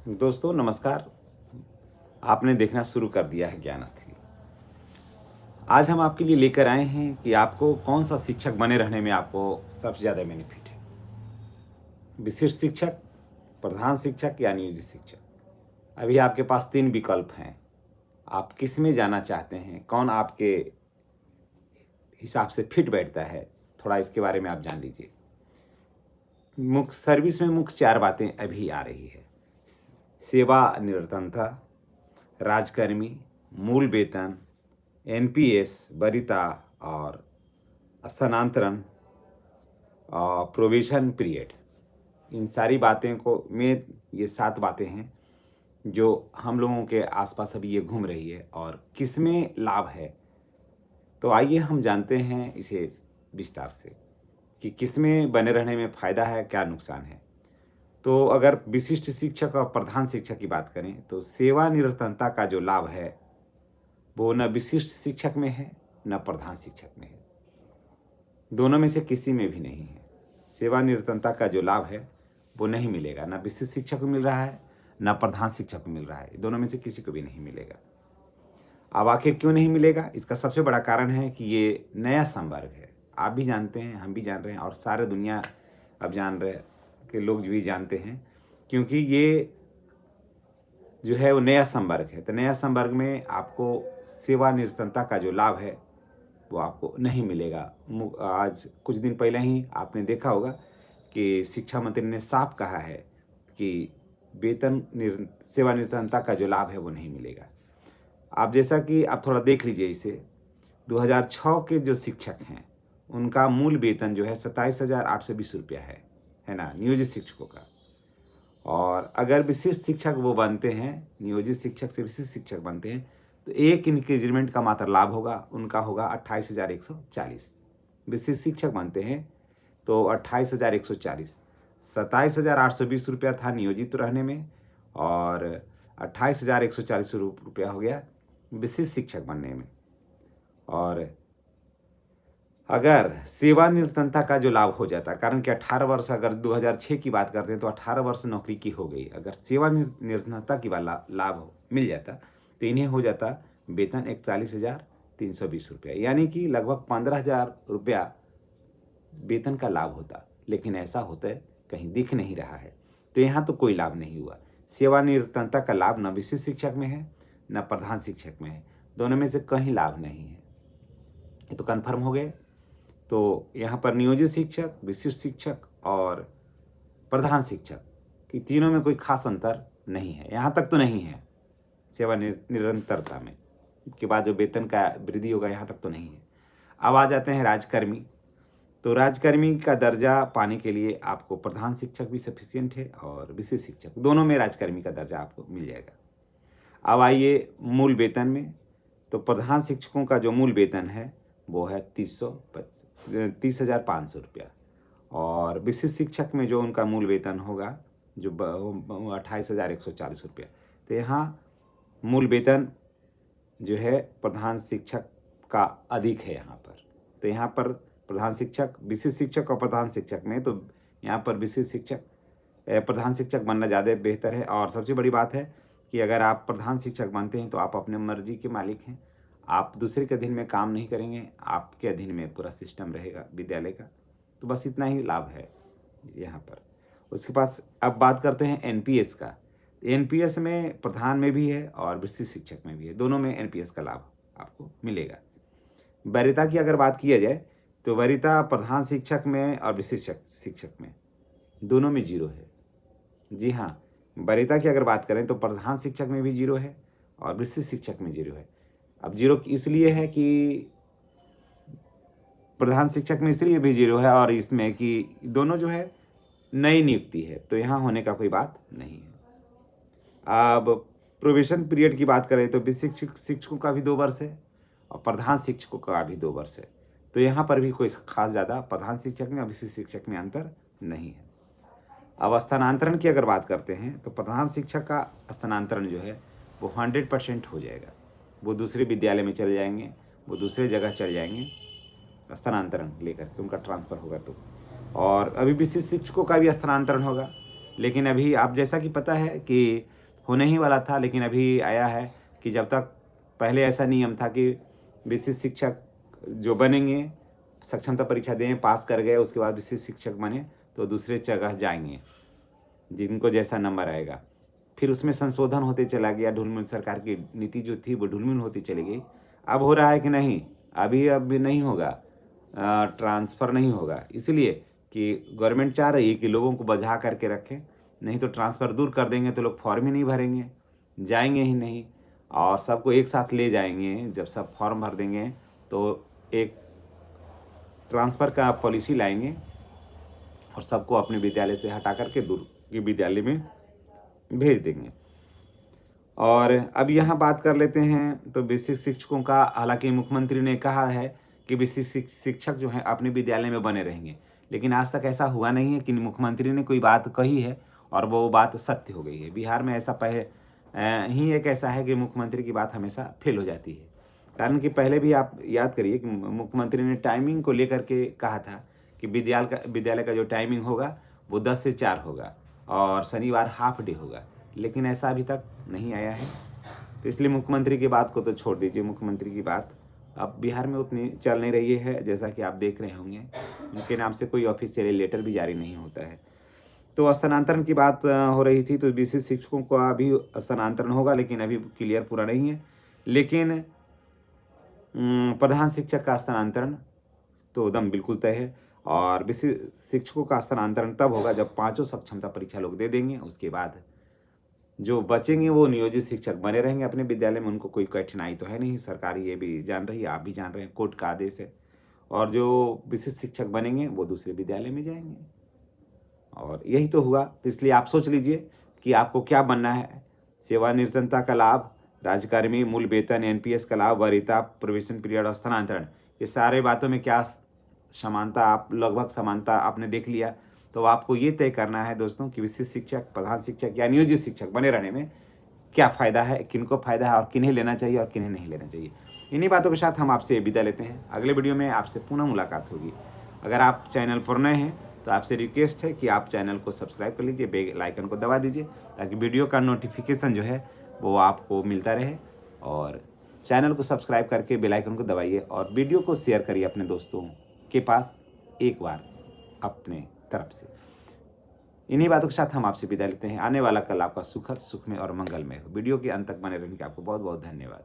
दोस्तों नमस्कार। आपने देखना शुरू कर दिया है ज्ञानस्थली। आज हम आपके लिए लेकर आए हैं कि आपको कौन सा शिक्षक बने रहने में आपको सबसे ज़्यादा बेनिफिट है। विशिष्ट शिक्षक, प्रधान शिक्षक या नियोजित शिक्षक। अभी आपके पास 3 विकल्प हैं। आप किस में जाना चाहते हैं, कौन आपके हिसाब से फिट बैठता है, थोड़ा इसके बारे में आप जान लीजिए। मुख्य सर्विस में मुख्य 4 बातें अभी आ रही है। सेवा निरंतरता, राजकर्मी, मूल वेतन, एनपीएस, वरीयता और स्थानांतरण और प्रोविजन पीरियड। इन सारी बातें को में ये 7 बातें हैं जो हम लोगों के आसपास अभी ये घूम रही है और किसमें लाभ है। तो आइए हम जानते हैं इसे विस्तार से कि किसमें बने रहने में फ़ायदा है, क्या नुकसान है। तो अगर विशिष्ट शिक्षक और प्रधान शिक्षक की बात करें तो सेवानिरतता का जो लाभ है वो न विशिष्ट शिक्षक में है न प्रधान शिक्षक में है, दोनों में से किसी में भी नहीं है। सेवानिरतता का जो लाभ है वो नहीं मिलेगा, न विशिष्ट शिक्षक को मिल रहा है न प्रधान शिक्षक को मिल रहा है, दोनों में से किसी को भी नहीं मिलेगा। अब आखिर क्यों नहीं मिलेगा? इसका सबसे बड़ा कारण है कि ये नया संवर्ग है। आप भी जानते हैं, हम भी जान रहे हैं और सारे दुनिया अब जान रहे के लोग भी जानते हैं, क्योंकि ये जो है वो नया संवर्ग है। तो नया संवर्ग में आपको सेवानिरतता का जो लाभ है वो आपको नहीं मिलेगा। आज कुछ दिन पहले ही आपने देखा होगा कि शिक्षा मंत्री ने साफ कहा है कि सेवानिरतता का जो लाभ है वो नहीं मिलेगा। आप जैसा कि आप थोड़ा देख लीजिए इसे, 2006 के जो शिक्षक हैं उनका मूल वेतन जो है 27,820 रुपया है ना, नियोजित शिक्षकों का। और अगर विशिष्ट शिक्षक वो बनते हैं, नियोजित शिक्षक से विशिष्ट शिक्षक बनते हैं, तो एक इंक्रीजमेंट का मात्र लाभ होगा, उनका होगा 28,140। विशिष्ट शिक्षक बनते हैं तो 28,140, 27,820 रुपया था नियोजित रहने में और 28,140 रुपया हो गया विशिष्ट शिक्षक बनने में। और अगर सेवानिरतता का जो लाभ हो जाता, कारण कि 18 वर्ष, अगर 2006 की बात करते हैं तो 18 वर्ष नौकरी की हो गई, अगर सेवानिरतता की वाला लाभ मिल जाता तो इन्हें हो जाता वेतन 41,320 रुपया, यानी कि लगभग 15,000 रुपया वेतन का लाभ होता। लेकिन ऐसा होता है कहीं दिख नहीं रहा है, तो यहाँ तो कोई लाभ नहीं हुआ। सेवानिरतता का लाभ न विशिष्ट शिक्षक में है न प्रधान शिक्षक में है, दोनों में से कहीं लाभ नहीं है। ये तो कन्फर्म हो गए। तो यहाँ पर नियोजित शिक्षक, विशिष्ट शिक्षक और प्रधान शिक्षक की तीनों में कोई खास अंतर नहीं है, यहाँ तक तो नहीं है। सेवा निरंतरता में के बाद जो वेतन का वृद्धि होगा यहाँ तक तो नहीं है। अब आ जाते हैं राजकर्मी। तो राजकर्मी का दर्जा पाने के लिए आपको प्रधान शिक्षक भी सफिशियंट है और विशिष्ट शिक्षक, दोनों में राजकर्मी का दर्जा आपको मिल जाएगा। अब आइए मूल वेतन में। तो प्रधान शिक्षकों का जो मूल वेतन है वो है 30,500 रुपया और विशिष्ट शिक्षक में जो उनका मूल वेतन होगा जो 28,140 रुपया। तो यहाँ मूल वेतन जो है प्रधान शिक्षक का अधिक है यहाँ पर। तो यहाँ पर प्रधान शिक्षक, विशिष्ट शिक्षक और प्रधान शिक्षक में तो यहाँ पर विशिष्ट शिक्षक, प्रधान शिक्षक बनना ज़्यादा बेहतर है। और सबसे बड़ी बात है कि अगर आप प्रधान शिक्षक बनते हैं तो आप अपने मर्जी के मालिक हैं, आप दूसरे के अधीन में काम नहीं करेंगे, आपके अधीन में पूरा सिस्टम रहेगा विद्यालय का। तो बस इतना ही लाभ है यहाँ पर। उसके बाद अब बात करते हैं एनपीएस का। एनपीएस में प्रधान में भी है और विशिष्ट शिक्षक में भी है, दोनों में एनपीएस का लाभ आपको मिलेगा। वरीयता की अगर बात किया जाए तो वरीयता प्रधान शिक्षक में और विशिष्ट शिक्षक में दोनों में 0 है। जी हाँ, वरीयता की अगर बात करें तो प्रधान शिक्षक में भी 0 है और विशिष्ट शिक्षक में 0 है। अब 0 इसलिए है कि प्रधान शिक्षक में इसलिए भी 0 है और इसमें कि दोनों जो है नई नियुक्ति है, तो यहाँ होने का कोई बात नहीं है। अब प्रोबेशन पीरियड की बात करें तो विशिष्ट शिक्षकों का भी 2 वर्ष है और प्रधान शिक्षकों का भी 2 वर्ष है। तो यहाँ पर भी कोई खास ज़्यादा प्रधान शिक्षक में और विशिष्ट शिक्षक में अंतर नहीं है। अब स्थानांतरण की अगर बात करते हैं तो प्रधान शिक्षक का स्थानांतरण जो है वो 100% हो जाएगा। वो दूसरे विद्यालय में चले जाएंगे, वो दूसरे जगह चले जाएंगे स्थानांतरण लेकर के, उनका ट्रांसफ़र होगा तो। और अभी विशिष्ट शिक्षकों का भी स्थानांतरण होगा, लेकिन अभी आप जैसा कि पता है कि होने ही वाला था, लेकिन अभी आया है कि जब तक पहले ऐसा नियम था कि विशिष्ट शिक्षक जो बनेंगे, सक्षमता परीक्षा दें, पास कर गए, उसके बाद विशिष्ट शिक्षक बने तो दूसरे जगह जाएंगे जिनको जैसा नंबर आएगा। फिर उसमें संशोधन होते चला गया, ढुलमुल सरकार की नीति जो थी वो ढुलमुल होती चली गई। अब हो रहा है कि नहीं, अब नहीं होगा, ट्रांसफ़र नहीं होगा, इसलिए कि गवर्नमेंट चाह रही है कि लोगों को बझा करके रखें, नहीं तो ट्रांसफ़र दूर कर देंगे तो लोग फॉर्म ही नहीं भरेंगे, जाएंगे ही नहीं, और सबको एक साथ ले जाएंगे। जब सब फॉर्म भर देंगे तो एक ट्रांसफ़र का पॉलिसी लाएंगे और सबको अपने विद्यालय से हटा करके दूर के विद्यालय में भेज देंगे। और अब यहाँ बात कर लेते हैं तो विशिष्ट शिक्षकों का, हालांकि मुख्यमंत्री ने कहा है कि विशिष्ट शिक्षक जो हैं अपने विद्यालय में बने रहेंगे, लेकिन आज तक ऐसा हुआ नहीं है कि मुख्यमंत्री ने कोई बात कही है और वो बात सत्य हो गई है। बिहार में ऐसा ही एक ऐसा है कि मुख्यमंत्री की बात हमेशा फेल हो जाती है। कारण कि पहले भी आप याद करिए कि मुख्यमंत्री ने टाइमिंग को लेकर के कहा था कि विद्यालय का जो टाइमिंग होगा वो 10 से 4 होगा और शनिवार हाफ डे होगा, लेकिन ऐसा अभी तक नहीं आया है। तो इसलिए मुख्यमंत्री की बात को तो छोड़ दीजिए, मुख्यमंत्री की बात अब बिहार में उतनी चल नहीं रही है। जैसा कि आप देख रहे होंगे, उनके नाम से कोई ऑफिशियल लेटर भी जारी नहीं होता है। तो स्थानांतरण की बात हो रही थी, तो विशिष्ट शिक्षकों का भी स्थानांतरण होगा, लेकिन अभी क्लियर पूरा नहीं है। लेकिन प्रधान शिक्षक का स्थानांतरण तो एकदम बिल्कुल तय है, और विशिष्ट शिक्षकों का स्थानांतरण तब होगा जब 5 सक्षमता परीक्षा लोग दे देंगे। उसके बाद जो बचेंगे वो नियोजित शिक्षक बने रहेंगे अपने विद्यालय में, उनको कोई कठिनाई तो है नहीं। सरकार ये भी जान रही है, आप भी जान रहे हैं, कोर्ट का आदेश है। और जो विशिष्ट शिक्षक बनेंगे वो दूसरे विद्यालय में जाएंगे, और यही तो हुआ। तो इसलिए आप सोच लीजिए कि आपको क्या बनना है। सेवानिवृत्तता का लाभ, राज्यकर्मी, मूल वेतन, एनपीएस का लाभ, वरीयता, प्रोबेशन पीरियड और स्थानांतरण, ये सारे बातों में क्या समानता, आप लगभग समानता आपने देख लिया। तो आपको ये तय करना है दोस्तों कि विशिष्ट शिक्षक, प्रधान शिक्षक या नियोजित शिक्षक बने रहने में क्या फ़ायदा है, किनको फ़ायदा है और किन्हें लेना चाहिए और किन्हें नहीं लेना चाहिए। इन्हीं बातों के साथ हम आपसे विदा लेते हैं। अगले वीडियो में आपसे पुनः मुलाकात होगी। अगर आप चैनल पर नए हैं तो आपसे रिक्वेस्ट है कि आप चैनल को सब्सक्राइब कर लीजिए, बेल आइकन को दबा दीजिए, ताकि वीडियो का नोटिफिकेशन जो है वो आपको मिलता रहे। और चैनल को सब्सक्राइब करके बेल आइकन को दबाइए और वीडियो को शेयर करिए अपने दोस्तों के पास एक बार अपने तरफ से। इन्हीं बातों के साथ हम आपसे विदा लेते हैं। आने वाला कल आपका सुखद, सुखमय और मंगलमय हो। वीडियो के अंत तक बने रहने का आपको बहुत बहुत धन्यवाद।